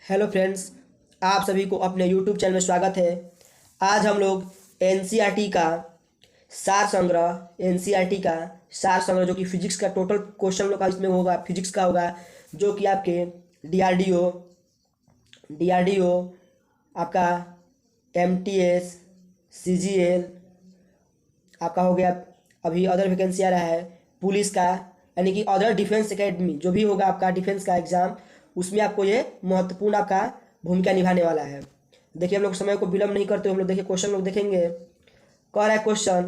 Hello friends, आप सभी को अपने यूट्यूब चैनल में स्वागत है। आज हम लोग एनसीईआरटी का सार संग्रह जो कि फिजिक्स का टोटल क्वेश्चन लोग का इसमें होगा, फिजिक्स का होगा, जो कि आपके डीआरडीओ आपका एमटीएस सीजीएल आपका हो गया। अभी अदर वैकेंसी आ रहा है पुलिस का, यानी कि अदर डिफेंस एकेडमी जो भी होगा आपका डिफेंस का एग्जाम, उसमें आपको ये महत्वपूर्ण आपका भूमिका निभाने वाला है। देखिए, हम लोग समय को विलंब नहीं करते, हम लोग देखिए क्वेश्चन लोग देखेंगे। कह रहा है क्वेश्चन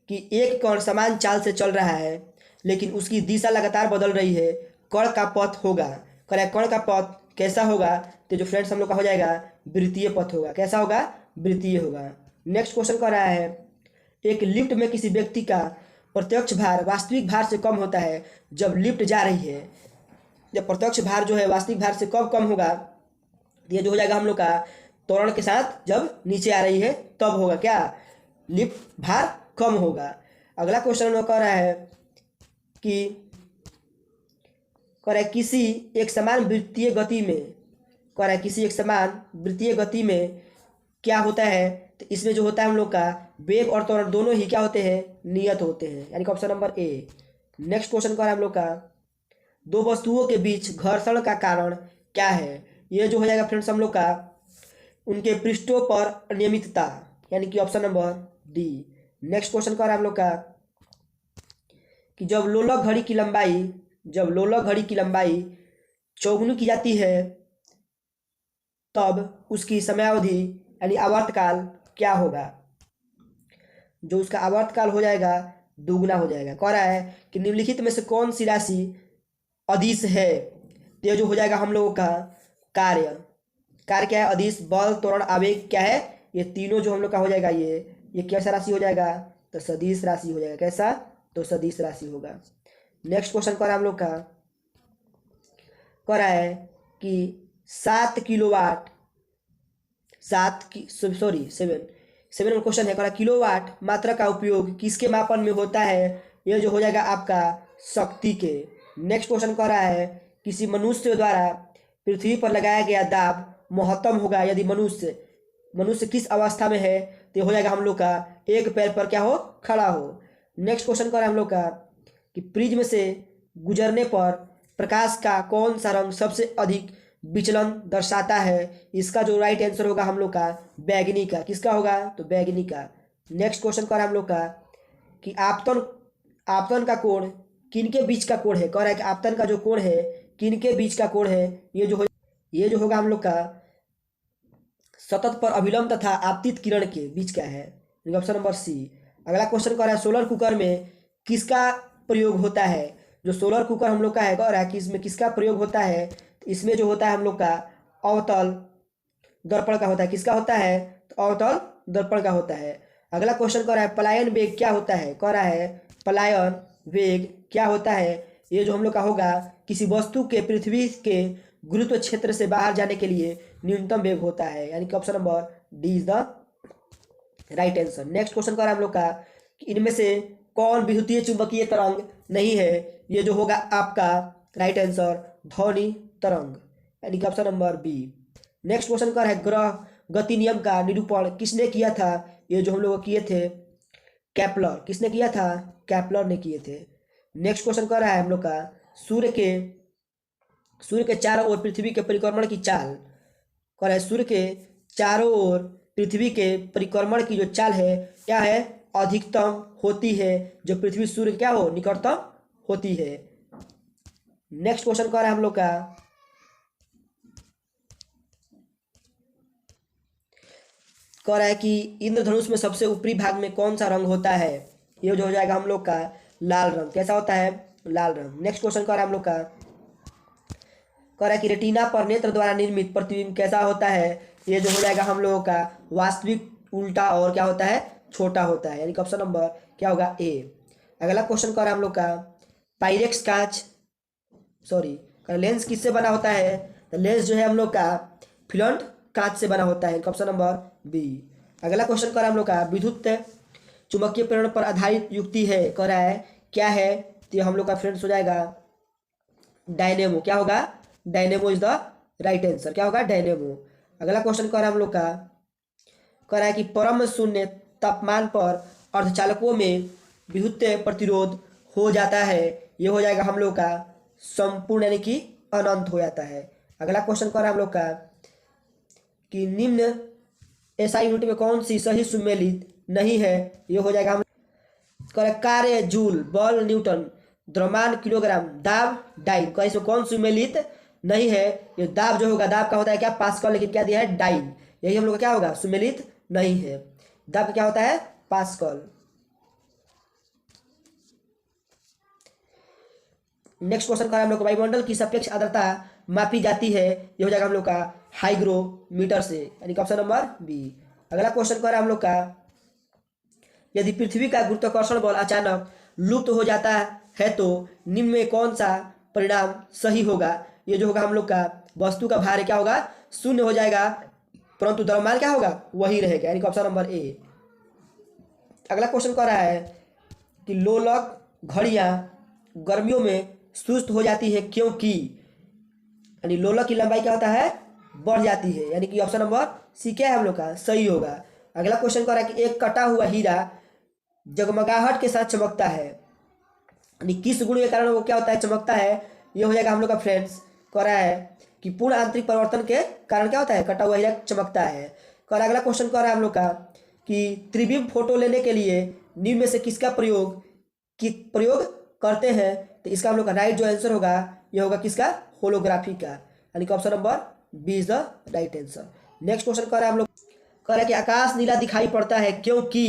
कि एक कण समान चाल से चल रहा है लेकिन उसकी दिशा लगातार बदल रही है, कण का पथ होगा। कह रहा है कण का पथ कैसा होगा, तो जो फ्रेंड्स हम लोग का हो जाएगा वृत्तीय पथ होगा। कैसा होगा? वृत्तीय होगा। नेक्स्ट क्वेश्चन कह रहा है एक लिफ्ट में किसी व्यक्ति का प्रत्यक्ष भार वास्तविक भार से कम होता है जब लिफ्ट जा रही है। जब प्रत्यक्ष भार जो है वास्तविक भार से कब कम होगा, ये जो हो जाएगा हम लोग का त्वरण के साथ जब नीचे आ रही है तब होगा क्या? लिफ्ट भार कम होगा। अगला क्वेश्चन में कह रहा है कि किसी एक समान वृत्तीय गति में, कह रहा है किसी एक समान वृत्तीय गति में क्या होता है, तो इसमें जो होता है हम लोग का वेग और त्वरण दोनों ही क्या होते हैं? नियत होते हैं, यानी कि option number A. Next question कह रहा है हम लोग का दो वस्तुओं के बीच घर्षण का कारण क्या है। ये जो हो जाएगा फ्रेंड्स हम लोग का उनके पृष्ठों पर अनियमितता, यानी कि option number D. Next question कह रहा है हम लोग का कि जब लोलक घड़ी की लंबाई चौगुनी की जाती है तब उसकी समयावधि यानी आवर्तकाल क्या होगा। जो उसका आवर्तकाल हो जाएगा दुगना हो जाएगा। कह रहा है कि निम्नलिखित में से कौन सी राशि अदिश है, तो ये जो हो जाएगा हम लोगों का कार्य क्या है? अदिश, बल, त्वरण, आवेग क्या है? ये तीनों जो हम लोग का हो जाएगा ये कैसा राशि हो जाएगा? तो सदिश राशि हो जाएगा। कैसा? तो सदिश राशि होगा। नेक्स्ट क्वेश्चन कह रहा है हम लोग का कह रहा है कि 7 क्वेश्चन है। कह रहा है किलोवाट मात्रा का उपयोग किसके मापन में होता है? ये जो हो जाएगा आपका शक्ति के। नेक्स्ट क्वेश्चन कह रहा है किसी मनुष्य द्वारा पृथ्वी पर लगाया गया दाब महत्तम होगा यदि मनुष्य किस अवस्था में है, तो ये हो जाएगा हम लोग का एक पैर पर क्या हो? खड़ा हो। नेक्स्ट क्वेश्चन कह रहा है हम लोग का कि प्रिज्म से गुजरने पर प्रकाश का कौन सा रंग सबसे अधिक विचलन दर्शाता है। इसका जो राइट आंसर होगा हम लोग का बैगनी का। किसका होगा? तो बैगनी का। नेक्स्ट क्वेश्चन कह रहा है हम लोग का कि आपतन का कोण किनके बीच का कोण है। कह रहा है कि आपतन का जो कोण है किनके बीच का कोण है। ये जो होगा हम लोग का सतत पर अभिलंब तथा आपतित किरण के बीच का है, ऑप्शन नंबर सी। अगला क्वेश्चन कह रहा है सोलर कुकर में किसका प्रयोग होता है। जो सोलर कुकर हम लोग का है, कह रहा है कि इसमें किसका प्रयोग होता है, तो इसमें जो होता है हम लोग का अवतल दर्पण का होता है। किसका होता है? तो अवतल दर्पण का होता है। अगला क्वेश्चन कह रहा है पलायन वेग क्या होता है। कह रहा है पलायन वेग क्या होता है। ये जो हम लोग का होगा किसी वस्तु के पृथ्वी के गुरुत्व क्षेत्र से बाहर जाने के लिए न्यूनतम वेग होता है, यानी कि option number D is the right answer. Next question कह रहा है हम लोग का कि इनमें से कौन विद्युतीय चुंबकीय तरंग नहीं है। ये जो होगा आपका राइट आंसर ध्वनि तरंग, यानी कि option number B. Next question कर है ग्रह गति नियम का निरूपण किसने किया था। ये जो हम लोग किए थे केपलर। किसने किया था? केपलर ने किए थे। नेक्स्ट क्वेश्चन कर रहा है हम लोग का सूर्य के चारों ओर पृथ्वी के परिक्रमण की चाल। कह रहा है सूर्य के चारों ओर पृथ्वी के परिक्रमण की जो चाल है क्या है? अधिकतम होती है जो पृथ्वी सूर्य क्या हो? निकटतम होती है। नेक्स्ट क्वेश्चन कह रहा है हम लोग का कह रहा है कि इंद्रधनुष में सबसे ऊपरी भाग में कौन सा रंग होता है। ये जो हो जाएगा हम लोग का लाल रंग। कैसा होता है? लाल रंग। नेक्स्ट क्वेश्चन कह रहा है हम लोग का कह रहा है कि रेटिना पर नेत्र द्वारा निर्मित प्रतिबिंब कैसा होता है। ये जो हो जाएगा हम लोगों का वास्तविक, उल्टा और क्या होता है? छोटा होता है, यानी कि ऑप्शन नंबर क्या होगा? ए। अगला क्वेश्चन कह रहा है हम लोग का पाइरेक्स लेंस किससे बना होता है। तो लेंस जो है हम लोग का फ्लंट कांच से बना होता है, ऑप्शन नंबर बी। अगला क्वेश्चन कर रहा है हम लोग का विद्युत चुंबकीय प्रेरण पर आधारित युक्ति है। कह रहा है क्या है, तो हम लोग का फ्रेंड्स हो जाएगा डायनेमो। क्या होगा? Dynamo is the right answer क्या होगा, डायनेमो। अगला क्वेश्चन कर रहा है हम लोग का, कह रहा है कि परम शून्य तापमान पर अर्धचालकों में विद्युत प्रतिरोध हो जाता है, ये हो जाएगा हम लोग का संपूर्ण यानी कि अनंत हो जाता है। अगला क्वेश्चन कर रहा है हम लोग का कि निम्न एसआई यूनिट में कौन सी सही सुमेलित नहीं है, ये हो जाएगा हम कार्य जूल, बल न्यूटन, द्रव्यमान किलोग्राम, दाब डाइन। का इसमें कौन सुमेलित नहीं है, ये दाब जो होगा, दाब का होता है क्या, पास्कल, लेकिन क्या दिया है, डाइन। यही हम लोग का क्या होगा, सुमेलित नहीं है। दाब क्या होता है, पास्कल। नेक्स्ट क्वेश्चन का हम लोग वायुमंडल की सापेक्ष आर्द्रता मापी जाती है, ये हो जाएगा हम लोग का हाइग्रोमीटर से, यानी कि ऑप्शन नंबर बी। अगला क्वेश्चन का हम लोग का, यदि पृथ्वी का गुरुत्वाकर्षण बल अचानक लुप्त हो जाता है तो निम्न में कौन सा परिणाम सही होगा, ये जो होगा हम लोग का वस्तु का भार क्या होगा, शून्य हो जाएगा, परंतु द्रव्यमान क्या होगा, वही रहेगा, यानी कि ऑप्शन नंबर ए। अगला क्वेश्चन कह रहा है कि लोलक घड़ियां गर्मियों में सुस्त हो जाती है क्योंकि, यानी लोलक की लंबाई क्या होता है, बढ़ जाती है, यानी कि ऑप्शन नंबर सी क्या है हम लोग का, सही होगा। अगला क्वेश्चन कह रहा है कि एक कटा हुआ हीरा जगमगाहट के साथ चमकता है, यानी किस गुण के कारण वो क्या होता है, चमकता है, ये हो जाएगा हम लोग का फ्रेंड्स, कह रहा है कि पूर्ण आंतरिक परिवर्तन के कारण क्या होता है, कटा हुआ हीरा चमकता है। कह अगला क्वेश्चन कह रहा है हम लोग का कि त्रिविम फोटो लेने के लिए निम्न में से किसका प्रयोग करते हैं, तो इसका हम लोग का राइट जो आंसर होगा, ये होगा किसका, होलोग्राफी का, यानी कि option number B is the right answer. Next question कह रहा है हम लोग, कह रहा है कि आकाश नीला दिखाई पड़ता है क्योंकि,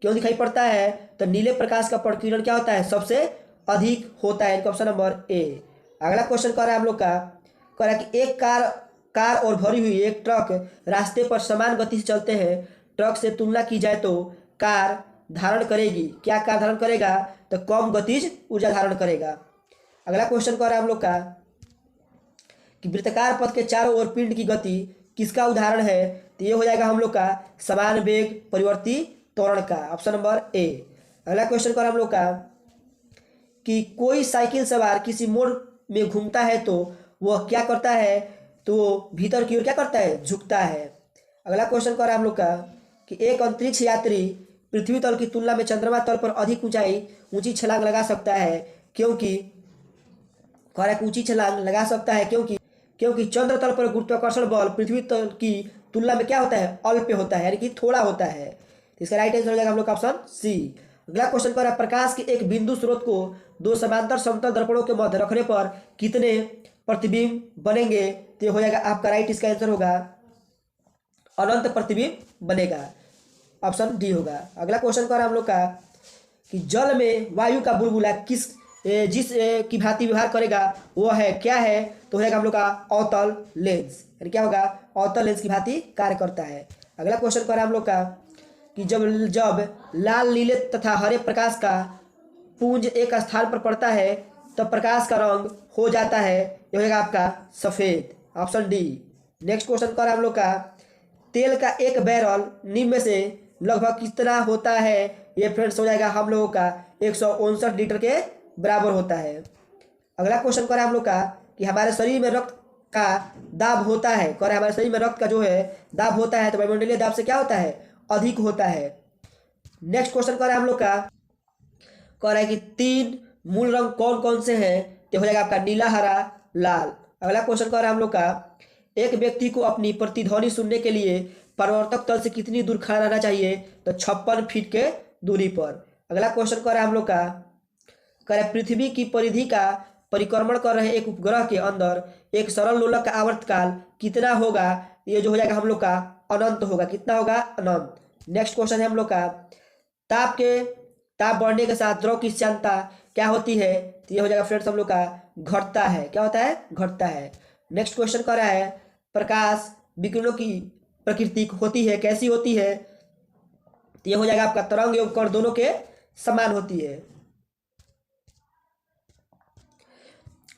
क्यों दिखाई पड़ता है, तो नीले प्रकाश का प्रकीर्णन क्या होता है, सबसे अधिक होता है, ऑप्शन नंबर ए। अगला क्वेश्चन कह रहा है हम लोग का, कह रहा है कि एक कार और भरी हुई एक ट्रक रास्ते पर समान गति से चलते हैं, ट्रक से तुलना की जाए तो कार धारण करेगी, क्या कार धारण करेगा, तो कम गतिज ऊर्जा धारण करेगा। अगला क्वेश्चन कह रहा है हम लोग का कि वृत्ताकार पथ के चारों ओर पिंड की गति किसका उदाहरण है, तो ये हो जाएगा हम लोग का समान वेग परिवर्ती त्वरण का, ऑप्शन नंबर ए। अगला क्वेश्चन कर हम लोग का कि कोई साइकिल सवार किसी मोड़ में घूमता है तो वह क्या करता है, तो वो भीतर की ओर क्या करता है, झुकता है। अगला क्वेश्चन कर हम लोग का कि एक अंतरिक्ष यात्री पृथ्वी तल की तुलना में चंद्रमा तल पर अधिक ऊंची छलांग लगा सकता है क्योंकि, कह रहा है ऊंची छलांग लगा सकता है क्योंकि चंद्र तल पर गुरुत्वाकर्षण बल पृथ्वी तल की तुलना में क्या होता है, अल्प होता है, यानी कि थोड़ा होता है। तो इसका राइट आंसर हो जाएगा हम लोग का ऑप्शन सी। अगला क्वेश्चन कर रहा है प्रकाश के एक बिंदु स्रोत को दो समांतर समतल दर्पणों के मध्य रखने पर कितने प्रतिबिंब बनेंगे, तो हो जाएगा आपका राइट, इसका आंसर होगा अनंत प्रतिबिंब बनेगा, ऑप्शन डी होगा। अगला क्वेश्चन कर रहा है हम लोग का कि जल में वायु का बुलबुला जिस की भांति व्यवहार करेगा वो है क्या है, तो हो जाएगा हम लोग का अवतल लेंस, यानी क्या होगा, अवतल लेंस की भांति कार्य करता है। अगला क्वेश्चन कर रहा है हम लोग का कि जब लाल नीले तथा हरे प्रकाश का पुंज एक स्थान पर पड़ता है तब प्रकाश का रंग हो जाता है, ये हो जाएगा आपका सफेद, ऑप्शन डी। नेक्स्ट क्वेश्चन कर रहा है हम लोग का तेल का एक बैरल निम्न में से लगभग कितना होता है, ये फ्रेंड्स हो जाएगा हम लोगों का 159 लीटर के बराबर होता है। अगला क्वेश्चन कर रहा है हम लोग का कि हमारे शरीर में रक्त का दाब होता है, कह रहा है हमारे शरीर में रक्त का जो है दाब होता है तो वायुमंडलीय दाब से क्या होता है, अधिक होता है। नेक्स्ट क्वेश्चन कर रहा है हम लोग का, कह रहा है कि 3 मूल रंग कौन कौन से हैं, तो हो जाएगा आपका नीला, हरा, लाल। अगला क्वेश्चन कर रहा है हम लोग का एक व्यक्ति को अपनी प्रतिध्वनि सुनने के लिए परावर्तक तल से कितनी दूर खड़ा रहना चाहिए, तो 56 फीट के दूरी पर। अगला क्वेश्चन कर रहा है हम लोग का, कह रहा है पृथ्वी की परिधि का परिक्रमण कर रहे एक उपग्रह के अंदर एक सरल लोलक का आवर्तकाल कितना होगा, ये जो हो जाएगा हम लोग का अनंत होगा, कितना होगा, अनंत। नेक्स्ट क्वेश्चन है हम लोग का ताप बढ़ने के साथ द्रव की श्यानता क्या होती है, तो ये हो जाएगा फ्रेंड्स हम लोग का घटता है, क्या होता है, घटता है। नेक्स्ट क्वेश्चन कर रहा है प्रकाश विकिरणों की प्रकृति होती है, कैसी होती है, तो ये हो जाएगा आपका तरंग एवं कण दोनों के समान होती है।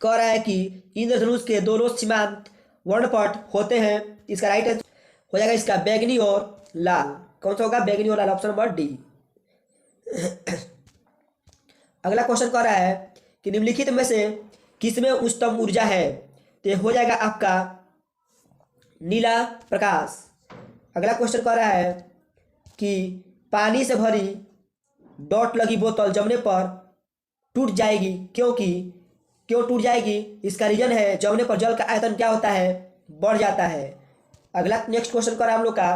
कह रहा है कि इंद्रधनुष के दोनों सीमांत वर्णपट होते हैं, इसका राइट आंसर हो जाएगा इसका बैगनी और लाल, कौन सा होगा, बैगनी और लाल, ऑप्शन नंबर डी। अगला क्वेश्चन कह रहा है कि निम्नलिखित में से किसमें उच्चतम ऊर्जा है, तो ये हो जाएगा आपका नीला प्रकाश। अगला क्वेश्चन कह रहा है कि पानी से भरी डॉट लगी बोतल जमने पर टूट जाएगी, क्यों टूट जाएगी? इसका रीजन है जमने पर जल का आयतन क्या होता है? बढ़ जाता है। अगला नेक्स्ट क्वेश्चन कर हम लोग का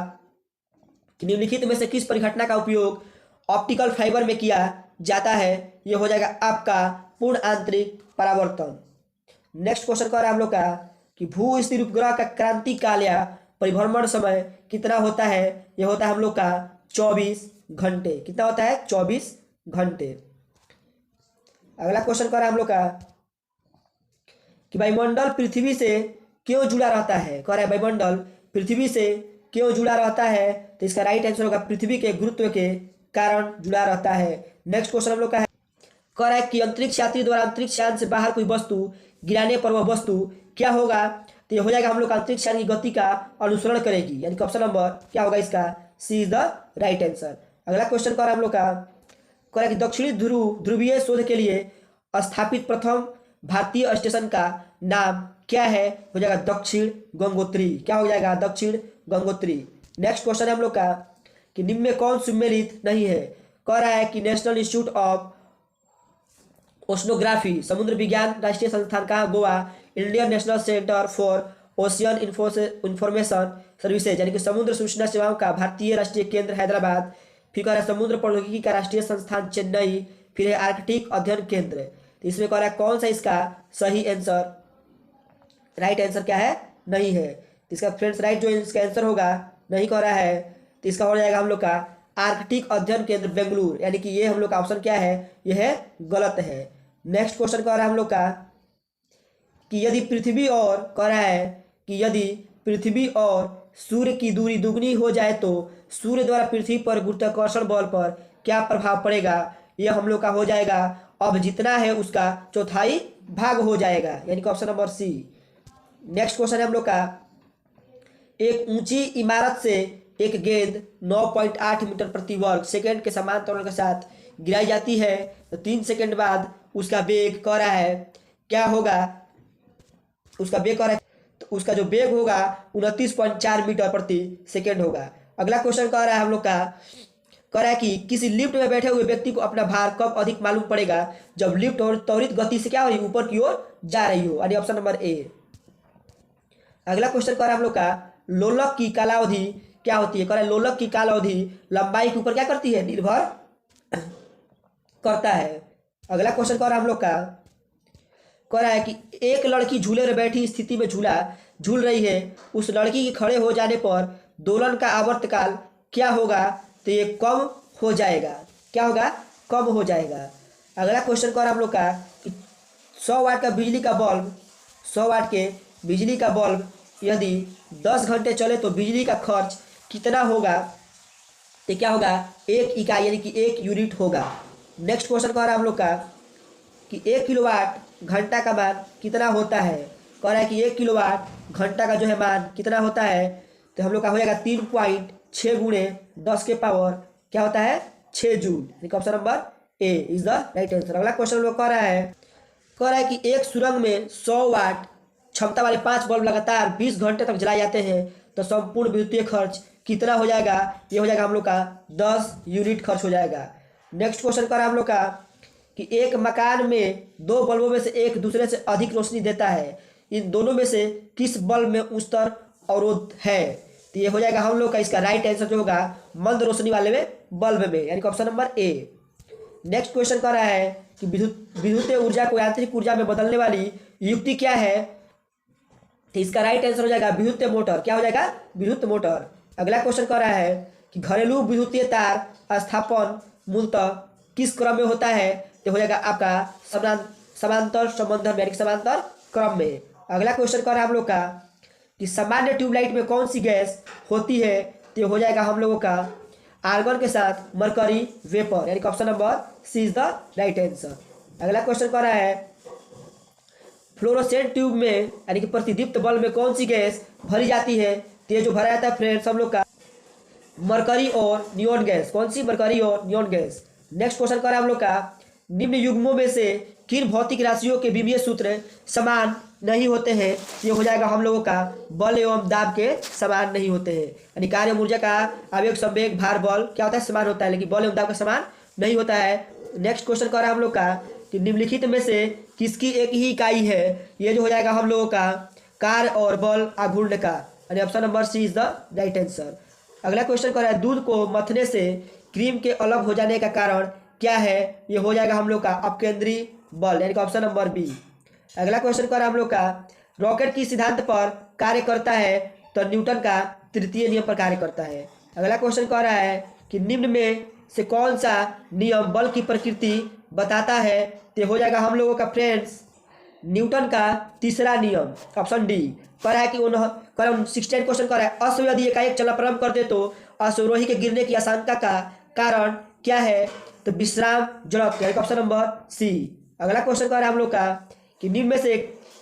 कि निम्नलिखित में से किस परिघटना का उपयोग ऑप्टिकल फाइबर में किया जाता है? ये हो जाएगा आपका पूर्ण आंतरिक परावर्तन। नेक्स्ट क्वेश्चन कर हम लोग का कि भू स्थिर उपग्रह का क्रांतिकाल या परिभ्रमण समय कितना होता है? ये होता है हम लोग का 24 घंटे। कितना होता है? 24 घंटे। अगला क्वेश्चन कर हम लोग का कि वायुमंडल पृथ्वी से क्यों जुड़ा रहता है? कह रहा है वायुमंडल पृथ्वी से क्यों जुड़ा रहता है? तो इसका राइट आंसर होगा पृथ्वी के गुरुत्व के कारण जुड़ा रहता है। नेक्स्ट क्वेश्चन हम लोग का है, कह रहा है कि अंतरिक्ष यात्री द्वारा अंतरिक्ष यान से बाहर कोई वस्तु गिराने पर वह वस्तु क्या होगा? तो ये हो जाएगा हम लोग का अंतरिक्ष यान की गति का अनुसरण करेगी, यानी कि ऑप्शन नंबर क्या होगा इसका? सी इज द राइट आंसर। अगला क्वेश्चन कह रहा है हम लोग का, कह रहा है कि दक्षिणी ध्रुवीय शोध के लिए स्थापित प्रथम भारतीय स्टेशन का नाम क्या है? हो जाएगा दक्षिण गंगोत्री। क्या हो जाएगा? दक्षिण गंगोत्री। नेक्स्ट क्वेश्चन है हम लोग का कि निम्न में कौन सम्मिलित नहीं है? कह रहा है कि नेशनल इंस्टीट्यूट ऑफ ओशनोग्राफी समुद्र विज्ञान राष्ट्रीय संस्थान कहाँ? Goa. Indian national centre for ocean information services यानी कि समुद्र सूचना सेवाओं का भारतीय राष्ट्रीय केंद्र हैदराबाद। फिर कह रहा है समुद्र प्रौद्योगिकी का राष्ट्रीय संस्थान चेन्नई। फिर है आर्कटिक अध्ययन केंद्र। तो इसमें कह रहा है कौन सा इसका सही आंसर? राइट आंसर क्या है? नहीं है। तो इसका फ्रेंड्स राइट जो इसका आंसर होगा नहीं कह रहा है, तो इसका हो जाएगा हम लोग का आर्कटिक अध्ययन केंद्र बेंगलुरु, यानी कि ये हम लोग का ऑप्शन क्या है? ये है गलत है। नेक्स्ट क्वेश्चन कह रहा है हम लोग का कि यदि पृथ्वी और कह रहा है कि यदि पृथ्वी और सूर्य की दूरी दुगनी हो जाए तो सूर्य द्वारा पृथ्वी पर गुरुत्वाकर्षण बल पर क्या प्रभाव पड़ेगा? यह हम लोग का हो जाएगा अब जितना है उसका चौथाई भाग हो जाएगा, यानी कि option number C. Next question है हम लोग का, एक ऊंची इमारत से एक गेंद 9.8 मीटर प्रति वर्ग सेकेंड के समान त्वरण के साथ गिराई जाती है तो 3 सेकेंड बाद उसका वेग कह रहा है क्या होगा? उसका वेग कह रहा है तो उसका जो वेग होगा 29.4 मीटर प्रति सेकेंड होगा। अगला क्वेश्चन कह रहा है हम लोग का, कह रहा है कि किसी लिफ्ट में बैठे हुए व्यक्ति को अपना भार कब अधिक मालूम पड़ेगा? जब लिफ्ट और त्वरित गति से क्या हो रही? ऊपर की ओर जा रही हो, यानी ऑप्शन नंबर ए। अगला क्वेश्चन कह रहा है हम लोग का, लोलक की कालावधि क्या होती है? कह रहा है लोलक की कालावधि लंबाई के ऊपर क्या करती है? निर्भर करता है। अगला क्वेश्चन कह रहा है हम लोग का, कह रहा है कि एक लड़की झूले में बैठी स्थिति में झूल रही है, उस लड़की के खड़े हो जाने पर दोलन का आवर्तकाल क्या होगा? तो ये कम हो जाएगा। क्या होगा? कम हो जाएगा। अगला क्वेश्चन कह रहा है हम लोग का कि 100 वाट का बिजली का बल्ब 100 वाट के बिजली का बल्ब यदि 10 घंटे चले तो बिजली का खर्च कितना होगा? तो क्या होगा? 1 इकाई यानी कि 1 यूनिट होगा। नेक्स्ट क्वेश्चन कह रहा है हम लोग का कि 1 किलोवाट घंटा का मान कितना होता है? कह रहा है कि 1 किलोवाट घंटा का जो है मान कितना होता है? तो हम लोग का हो जाएगा 3.6 गुणे 10 के पावर क्या होता है? 6 joule. Option number A is the right answer. अगला क्वेश्चन लोग कह रहा है कि एक सुरंग में 100 वाट क्षमता वाले 5 बल्ब लगातार 20 घंटे तक जलाए जाते हैं तो संपूर्ण विद्युतीय खर्च कितना हो जाएगा? ये हो जाएगा हम लोग का 10 यूनिट खर्च हो जाएगा। नेक्स्ट क्वेश्चन कह रहा है हम लोग का कि एक मकान में 2 बल्बों में से एक दूसरे से अधिक रोशनी देता है, इन दोनों में से किस बल्ब में उच्चतर अवरोध है? तो ये हो जाएगा हम लोग का इसका राइट आंसर जो होगा मंद रोशनी वाले में बल्ब में, यानी कि option number A. Next question कह रहा है कि विद्युतीय ऊर्जा को यांत्रिक ऊर्जा में बदलने वाली युक्ति क्या है? तो इसका राइट आंसर हो जाएगा विद्युतीय मोटर। क्या हो जाएगा? विद्युत मोटर। अगला क्वेश्चन कह रहा है कि घरेलू विद्युतीय तार स्थापन मूलतः किस क्रम में होता है? तो हो जाएगा आपका समांतर संबंधन यानी समांतर क्रम में। अगला क्वेश्चन कह रहा है हम लोग का कि सामान्य ट्यूबलाइट में कौन सी गैस होती है? तो हो जाएगा हम लोगों का आर्गन के साथ मरकरी वेपर, यानी कि option number C is the right answer. अगला क्वेश्चन कह रहा है फ्लोरोसेंट ट्यूब में यानी कि प्रतिदीप्त बल्ब में कौन सी गैस भरी जाती है? तो ये जो भरा जाता है फ्रेंड्स हम लोग का मरकरी और नियॉन गैस। कौन सी? मरकरी और नियॉन गैस। नेक्स्ट क्वेश्चन कर रहा है हम लोग का निम्न युग्मों में से किन भौतिक राशियों के विमीय सूत्र समान नहीं होते हैं, ये हो जाएगा हम लोगों का बल एवं दाब के समान नहीं होते हैं। यानी कार्य ऊर्जा का आवेग संवेग भार बल क्या होता है, समान होता है, लेकिन बल एवं दाब का समान नहीं होता है। नेक्स्ट क्वेश्चन कर रहा है हम लोग का कि निम्नलिखित में से किसकी एक ही इकाई है, ये जो हो जाएगा हम लोगों का कार्य और बल आघूर्ण का, यानी option number C is the right answer. अगला क्वेश्चन कर रहा है दूध को मथने से क्रीम के अलग हो जाने का कारण क्या है, ये हो जाएगा हम लोग का अपकेंद्री बल, यानी कि ऑप्शन नंबर बी। अगला क्वेश्चन कर रहा है हम लोग का रॉकेट किस सिद्धांत पर कार्य करता है, तो न्यूटन का तृतीय नियम पर कार्य करता है। अगला क्वेश्चन कह रहा है कि निम्न में से कौन सा नियम बल की प्रकृति बताता है, तो हो जाएगा हम लोगों का फ्रेंड्स न्यूटन का तीसरा नियम, ऑप्शन डी। कह रहा है कि 16 क्वेश्चन कह रहा है अश्व यदि एकाएक चलना प्रारंभ कर दे तो अश्वरोही के गिरने की आशंका का कारण क्या है, तो विश्राम जड़त्व, ऑप्शन नंबर सी। अगला क्वेश्चन कह रहा है हम लोग का कि निम्न में से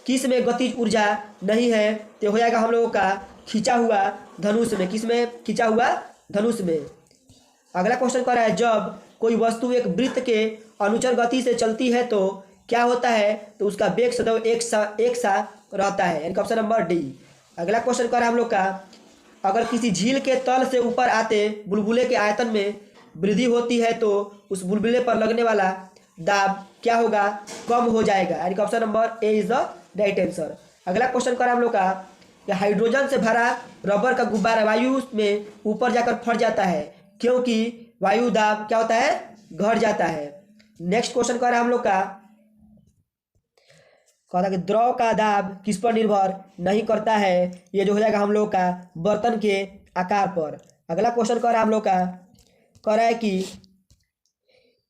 किस में गतिज ऊर्जा नहीं है, तो हो जाएगा हम लोगों का खींचा हुआ धनुष में। किस में खींचा हुआ धनुष में। अगला क्वेश्चन कह रहा है जब कोई वस्तु एक वृत्त के अनुचर गति से चलती है तो क्या होता है, तो उसका वेग सदैव एक सा रहता है, यानी ऑप्शन नंबर डी। अगला क्वेश्चन कह रहा है हम लोग का अगर किसी झील के तल से ऊपर आते बुलबुले के आयतन में वृद्धि होती है तो उस बुलबुले पर लगने वाला दाब क्या होगा, कम हो जाएगा, यानी option number A is the right answer. अगला क्वेश्चन कर हम लोग का कि हाइड्रोजन से भरा रबर का गुब्बारा वायु में ऊपर जाकर फट जाता है क्योंकि वायु दाब क्या होता है, घट जाता है। नेक्स्ट क्वेश्चन कर हम लोग का कहता कि द्रव का दाब किस पर निर्भर नहीं करता है, ये जो हो जाएगा हम लोग का बर्तन के आकार पर। अगला क्वेश्चन कर हम लोग का कह रहा है कि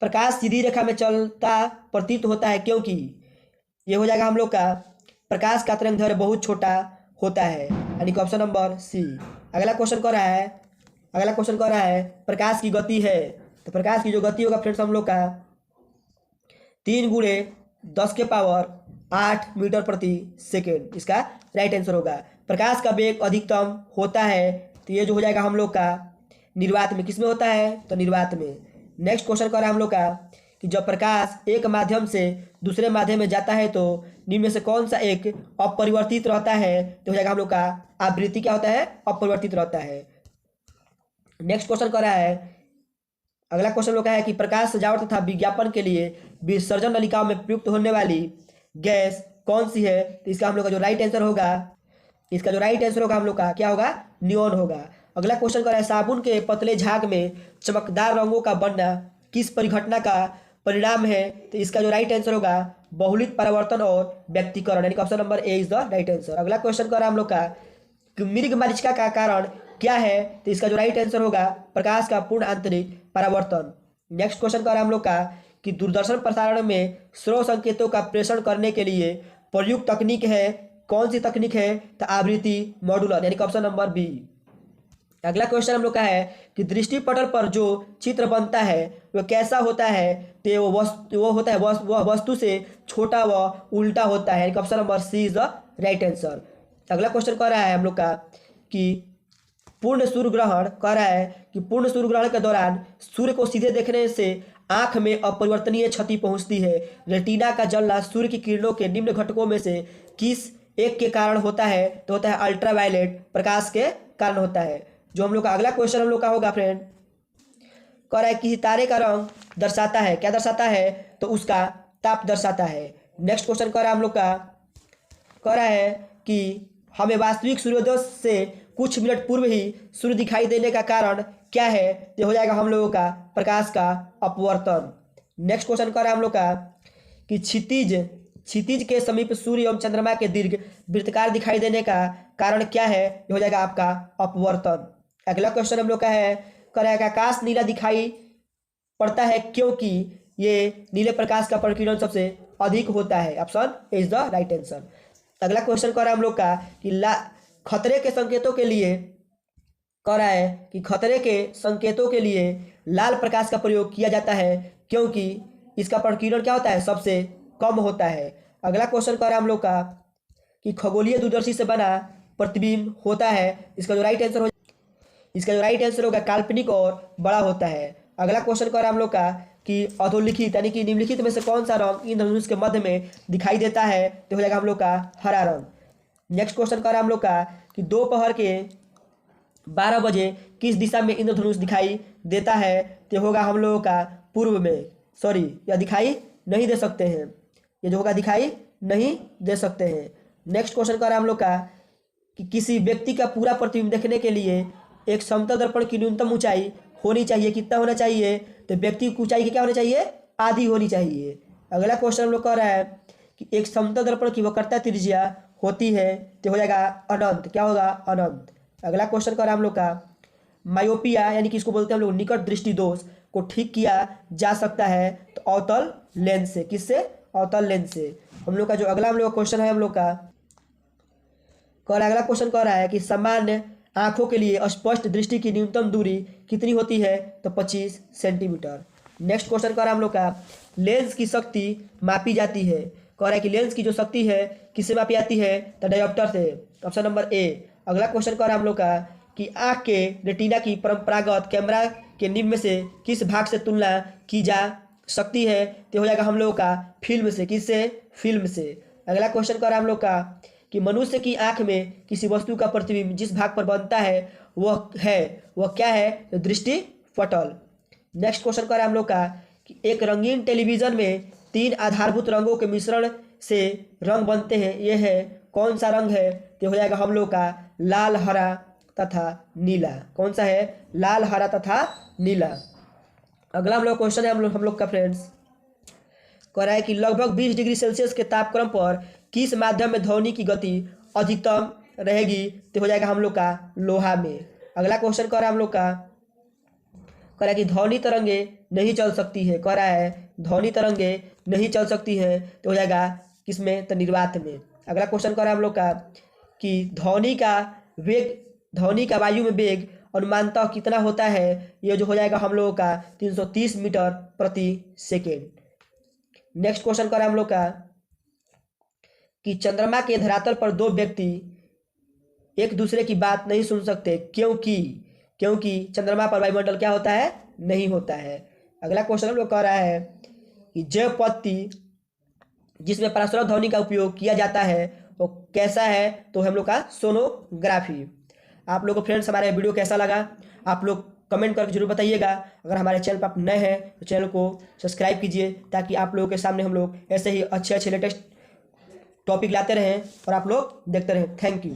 प्रकाश सीधी रेखा में चलता प्रतीत होता है क्योंकि ये हो जाएगा हम लोग का प्रकाश का तरंगदैर्घ्य बहुत छोटा होता है, यानी कि ऑप्शन नंबर सी। अगला क्वेश्चन कह रहा है प्रकाश की गति है, तो प्रकाश की जो गति होगा फ्रेंड्स हम लोग का 3 × 10⁸ मीटर प्रति सेकेंड, इसका राइट आंसर होगा। प्रकाश का वेग अधिकतम होता है, तो ये जो हो जाएगा हम लोग का निर्वात में। किस में होता है, तो निर्वात में। नेक्स्ट क्वेश्चन कर रहा है हम लोग का कि जब प्रकाश एक माध्यम से दूसरे माध्यम में जाता है तो निम्न में से कौन सा एक अपरिवर्तित रहता है, तो हो जाएगा हम लोग का आवृत्ति क्या होता है, अपरिवर्तित रहता है। नेक्स्ट क्वेश्चन कर रहा है अगला क्वेश्चन लोग है कि प्रकाश सजावट तथा विज्ञापन के लिए विसर्जन नलिकाओं में प्रयुक्त होने वाली गैस कौन सी है, तो इसका हम लोग का जो राइट आंसर होगा, हम लोग का क्या होगा, नियॉन होगा। अगला क्वेश्चन कर रहा है साबुन के पतले झाग में चमकदार रंगों का बनना किस परिघटना का परिणाम है, तो इसका जो राइट आंसर होगा बहुलिक परावर्तन और व्यक्तिकरण, यानी कि option number A is the right answer. अगला क्वेश्चन कर रहा है हम लोग का कि मृग मरीचिका का कारण क्या है, तो इसका जो राइट आंसर होगा प्रकाश का पूर्ण आंतरिक परावर्तन। नेक्स्ट क्वेश्चन कर रहा है हम लोग का कि दूरदर्शन प्रसारण में श्रव्य संकेतों का प्रेषण करने के लिए प्रयुक्त तकनीक है, कौन सी तकनीक है, तो आवृत्ति मॉड्यूलर, यानी कि ऑप्शन नंबर बी। अगला क्वेश्चन हम लोग का है कि दृष्टिपटल पर जो चित्र बनता है वह कैसा होता है, तो वह वस्तु से छोटा व उल्टा होता है, option number C is the right answer. अगला क्वेश्चन कह रहा है हम लोग का कि पूर्ण सूर्य ग्रहण के दौरान सूर्य को सीधे देखने से आंख में अपरिवर्तनीय क्षति पहुंचती है। रेटिना का जलना सूर्य की किरणों के निम्न घटकों में से किस एक के कारण होता है, तो होता है अल्ट्रावायलेट प्रकाश के कारण होता है। जो हम लोग का अगला क्वेश्चन हम लोग का होगा फ्रेंड, कह रहा है कि तारे का रंग दर्शाता है, क्या दर्शाता है, तो उसका ताप दर्शाता है। नेक्स्ट क्वेश्चन कह रहा है हम लोग का, कह रहा है कि हमें वास्तविक सूर्योदय से कुछ मिनट पूर्व ही सूर्य दिखाई देने का कारण क्या है, तो हो जाएगा हम लोगों का प्रकाश का अपवर्तन। नेक्स्ट क्वेश्चन कह रहा है हम लोग का कि क्षितिज के समीप सूर्य एवं चंद्रमा के दीर्घ वृत्तकार दिखाई देने का कारण क्या है, ये हो जाएगा आपका अपवर्तन। अगला क्वेश्चन हम लोग का है, कह रहा है कि आकाश नीला दिखाई पड़ता है क्योंकि ये नीले प्रकाश का प्रकीर्णन सबसे अधिक होता है, option A is the right answer. अगला क्वेश्चन कह रहा है हम लोग का कि खतरे के संकेतों के लिए, कह रहा है कि खतरे के संकेतों के लिए लाल प्रकाश का प्रयोग किया जाता है क्योंकि इसका प्रकीर्णन क्या होता है, सबसे कम होता है। अगला क्वेश्चन कह रहा है हम लोग का कि खगोलीय दूरदर्शी से बना प्रतिबिंब होता है, इसका जो राइट आंसर होगा काल्पनिक और बड़ा होता है। अगला क्वेश्चन कह रहा है हम लोग का कि अधोलिखित यानी कि निम्नलिखित में से कौन सा रंग इंद्रधनुष के मध्य में दिखाई देता है, तो हो जाएगा हम लोग का हरा रंग। नेक्स्ट क्वेश्चन कर रहा है हम लोग का कि दोपहर के 12 बजे किस दिशा में इंद्रधनुष दिखाई देता है, तो होगा हम लोगों का पूर्व में, सॉरी या दिखाई नहीं दे सकते हैं, ये जो होगा दिखाई नहीं दे सकते हैं। नेक्स्ट क्वेश्चन कर रहा है हम लोग का कि किसी व्यक्ति का पूरा प्रतिबिंब देखने के लिए एक समतल दर्पण की न्यूनतम ऊंचाई होनी चाहिए, कितना होना चाहिए, तो व्यक्ति की ऊंचाई की क्या होनी चाहिए, आधी होनी चाहिए। अगला क्वेश्चन हम लोग कह रहा है कि एक समतल दर्पण की वक्रता त्रिज्या होती है, तो हो जाएगा अनंत, क्या होगा, अनंत। अगला क्वेश्चन कर रहा है हम लोग का मायोपिया यानी कि इसको बोलते हैं हम लोग निकट दृष्टि दोष को ठीक किया जा सकता है, तो अवतल लेंस से, किससे, अवतल लेंस से। हम लोग का जो अगला हम लोग क्वेश्चन है हम लोग का अगला क्वेश्चन कह रहा है कि सामान्य आंखों के लिए स्पष्ट दृष्टि की न्यूनतम दूरी कितनी होती है, तो 25 सेंटीमीटर। नेक्स्ट क्वेश्चन कह रहा है हम लोग का लेंस की शक्ति मापी जाती है, कह रहा है कि लेंस की जो शक्ति है किससे मापी जाती है, तो डायोप्टर से, ऑप्शन नंबर ए। अगला क्वेश्चन कह रहा है हम लोग का कि आंख के रेटिना की परंपरागत कैमरा के निम्न में से किस भाग से तुलना की जा सकती है, तो हो जाएगा हम लोगों का फिल्म से, किससे, फिल्म से। अगला क्वेश्चन कह रहा है हम लोग का कि मनुष्य की आंख में किसी वस्तु का प्रतिबिंब जिस भाग पर बनता है वह क्या है, तो दृष्टि पटल। नेक्स्ट क्वेश्चन कर रहा है हम लोग का कि एक रंगीन टेलीविजन में 3 आधारभूत रंगों के मिश्रण से रंग बनते हैं, यह है कौन सा रंग है, तो हो जाएगा हम लोग का लाल, हरा तथा नीला। कौन सा है, लाल, हरा तथा नीला। अगला हम लोग क्वेश्चन है हम लोग का फ्रेंड्स कह रहा है कि लगभग 20 डिग्री सेल्सियस के तापक्रम पर किस माध्यम में ध्वनि की गति अधिकतम रहेगी, तो हो जाएगा हम लोग का लोहा में। अगला क्वेश्चन कह रहा है हम लोग का कह रहा है कि ध्वनि तरंगे नहीं चल सकती है, कह रहा है ध्वनि तरंगे नहीं चल सकती है, तो हो जाएगा किसमें, तो निर्वात में। अगला क्वेश्चन कह रहा है हम लोग का कि ध्वनि का वायु में वेग अनुमानतः कितना होता है, ये जो हो जाएगा हम लोगों का 330 मीटर प्रति सेकेंड। नेक्स्ट क्वेश्चन कर रहा है हम लोग का कि चंद्रमा के धरातल पर 2 व्यक्ति एक दूसरे की बात नहीं सुन सकते, क्योंकि चंद्रमा पर वायुमंडल क्या होता है, नहीं होता है। अगला क्वेश्चन हम लोग कह रहा है कि जैव पद्धति जिसमें पराश्रव ध्वनि का उपयोग किया जाता है वो कैसा है, तो हम लोग का सोनोग्राफी। आप लोगों को फ्रेंड्स हमारा वीडियो कैसा लगा, आप लोग कमेंट करके जरूर बताइएगा। अगर हमारे चैनल पर आप नए हैं तो चैनल को सब्सक्राइब कीजिए, ताकि आप लोगों के सामने हम लोग ऐसे ही अच्छे लेटेस्ट टॉपिक लाते रहें और आप लोग देखते रहें। Thank you.